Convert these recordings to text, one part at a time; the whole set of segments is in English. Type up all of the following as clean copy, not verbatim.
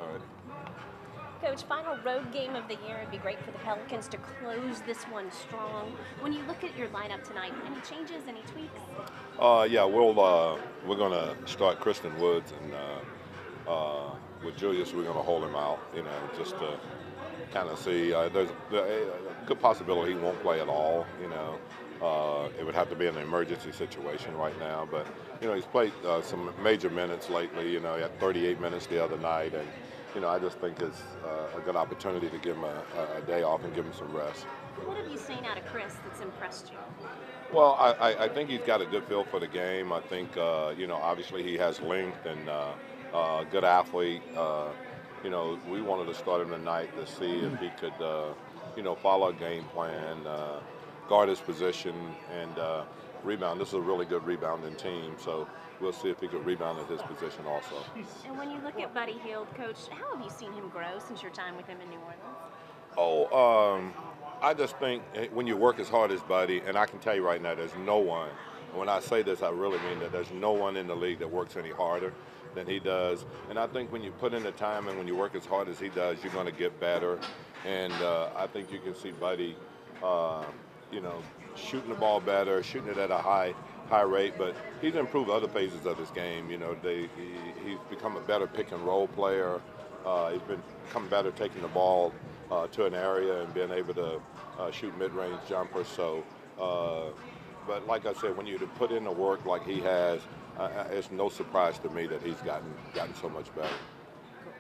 All right. Coach, final road game of the year. It'd be great for the Pelicans to close this one strong. When you look at your lineup tonight, any changes, any tweaks? Yeah, we're gonna start Kristen Woods and with Julius, we're gonna hold him out. Just to kind of see. There's a good possibility he won't play at all. It would have to be an emergency situation right now. But he's played some major minutes lately. He had 38 minutes the other night, and I just think it's a good opportunity to give him a day off and give him some rest. What have you seen out of Chris that's impressed you? Well, I think he's got a good feel for the game. I think, obviously he has length and good athlete. We wanted to start him tonight to see if he could, follow a game plan, guard his position, and rebound. This is a really good rebounding team, so we'll see if he could rebound at his position also. And when you look at Buddy Hield, Coach, how have you seen him grow since your time with him in New Orleans? I just think when you work as hard as Buddy, and I can tell you right now, there's no one, and when I say this, I really mean that there's no one in the league that works any harder than he does. And I think when you put in the time and when you work as hard as he does, you're going to get better. And I think you can see Buddy, shooting the ball better, shooting it at a high rate. But he's improved other phases of his game. He's become a better pick and roll player. He's become better taking the ball to an area and being able to shoot mid-range jumpers. So, but like I said, when you put in the work like he has, it's no surprise to me that he's gotten so much better.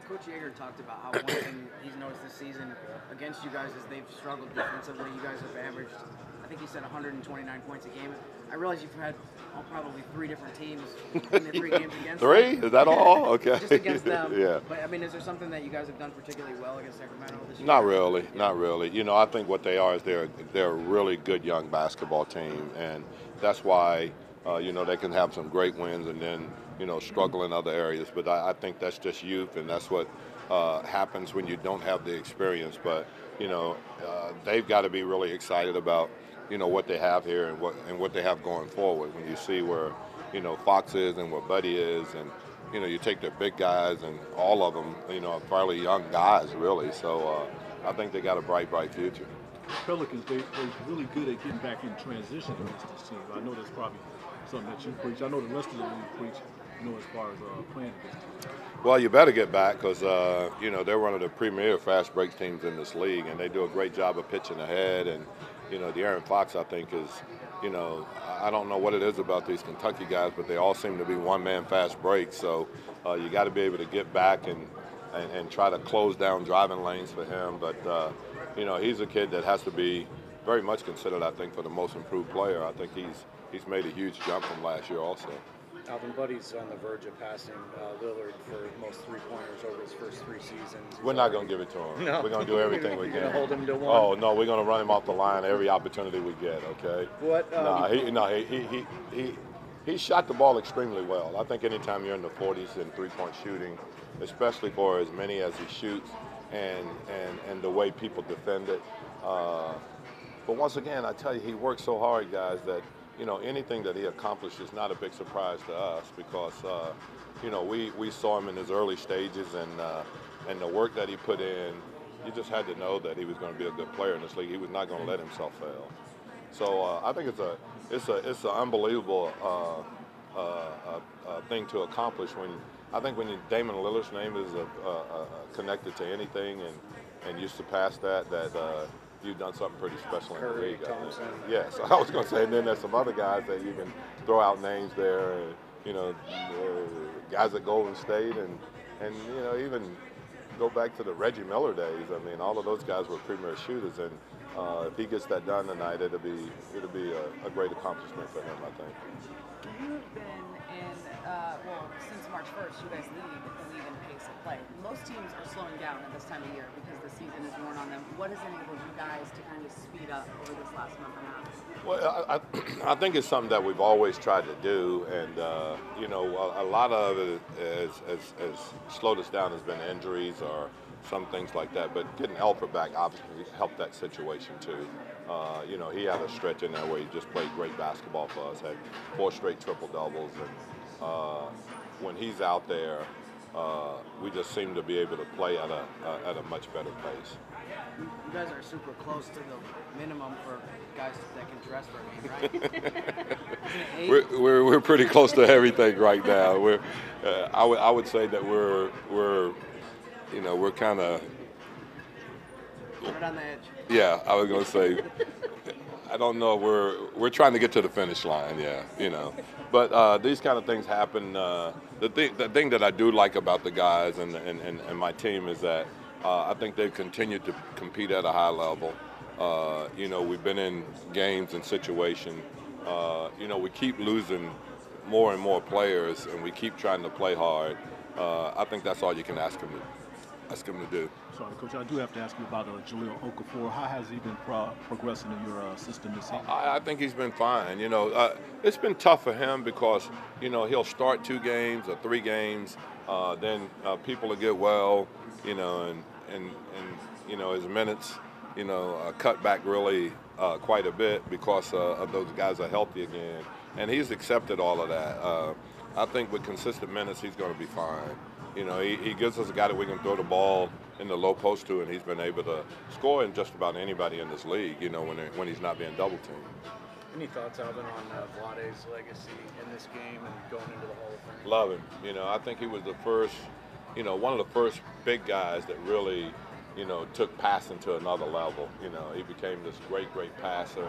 Coach Yeager talked about how one thing he's noticed this season against you guys is they've struggled defensively. You guys have averaged, I think he said 129 points a game. I realize you've had probably three different teams in the three games against Three? them. Is that all? Okay. Just against them. Yeah. But, I mean, is there something that you guys have done particularly well against Sacramento this year? Not really, not really. I think what they are is they're a really good young basketball team, and that's why they can have some great wins and then struggle in other areas. But I think that's just youth, and that's what happens when you don't have the experience. But they've got to be really excited about what they have here and what they have going forward. When you see where Fox is and where Buddy is, and you take their big guys and all of them are fairly young guys really. So I think they got a bright future. Pelicans, they're really good at getting back in transition against this team. I know that's probably something that you preach. I know the rest of the league preach, as far as playing against them. Well, you better get back because, they're one of the premier fast break teams in this league, and they do a great job of pitching ahead. And, the Aaron Fox, I think, is, I don't know what it is about these Kentucky guys, but they all seem to be one-man fast breaks. So you got to be able to get back and try to close down driving lanes for him. But, he's a kid that has to be very much considered, I think, for the most improved player. I think he's made a huge jump from last year also. Alvin, Buddy's on the verge of passing Lillard for most three-pointers over his first three seasons. We're not going to give it to him. No. We're going to do everything we You're can. going to hold him to one? Oh, no, we're going to run him off the line every opportunity we get, okay? What? He shot the ball extremely well. I think anytime you're in the 40s in three-point shooting, especially for as many as he shoots and the way people defend it. But once again, I tell you, he works so hard, guys, that anything that he accomplished is not a big surprise to us because, we saw him in his early stages and the work that he put in, you just had to know that he was going to be a good player in this league. He was not going to let himself fail. So I think it's an unbelievable thing to accomplish when Damon Lillard's name is connected to anything and you surpass that you've done something pretty special in the Curry, league. Thompson. Yes, I was going to say, and then there's some other guys that you can throw out names there, guys at Golden State, and even go back to the Reggie Miller days. I mean, all of those guys were premier shooters, and if he gets that done tonight, it'll be a great accomplishment for him, I think. You have been in, since March 1st, you guys lead the league in pace of play. Most teams are slowing down at this time of year because the season is worn on them. What has enabled you guys to kind of speed up over this last month and a half? Well, I think it's something that we've always tried to do, and a lot of it has slowed us down has been injuries or some things like that. But getting Alfred back obviously helped that situation too. He had a stretch in there where he just played great basketball for us, had 4 straight triple doubles, and when he's out there, we just seem to be able to play at a much better pace. You guys are super close to the minimum for guys that can dress for a game, right? We're pretty close to everything right now. I would say that we're kind of, Right on the edge. yeah, I was gonna say, I don't know. We're trying to get to the finish line, yeah, But these kind of things happen. The thing that I do like about the guys and my team is that I think they've continued to compete at a high level. We've been in games and situations. We keep losing more and more players, and we keep trying to play hard. I think that's all you can ask them to do. Sorry, Coach, I do have to ask you about Jaleel Okafor. How has he been progressing in your system this season? I think he's been fine. It's been tough for him because, he'll start 2 games or 3 games, then people will get well, and his minutes, cut back really quite a bit because of those guys are healthy again. And he's accepted all of that. I think with consistent minutes, he's going to be fine. He gives us a guy that we can throw the ball in the low post to, and he's been able to score in just about anybody in this league, when he's not being double teamed. Any thoughts, Alvin, on Vlade's legacy in this game and going into the Hall of Fame? Love him. I think he was the first, one of the first big guys that really, took passing to another level. He became this great passer,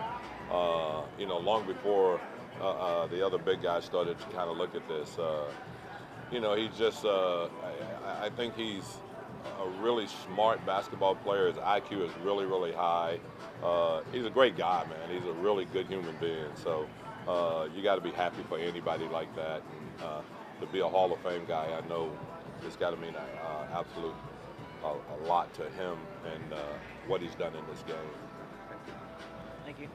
long before the other big guys started to kind of look at this. He's just, I think he's a really smart basketball player. His IQ is really, really high. He's a great guy, man. He's a really good human being. So you got to be happy for anybody like that. And to be a Hall of Fame guy, I know it's got to mean a lot to him and what he's done in this game. Thank you.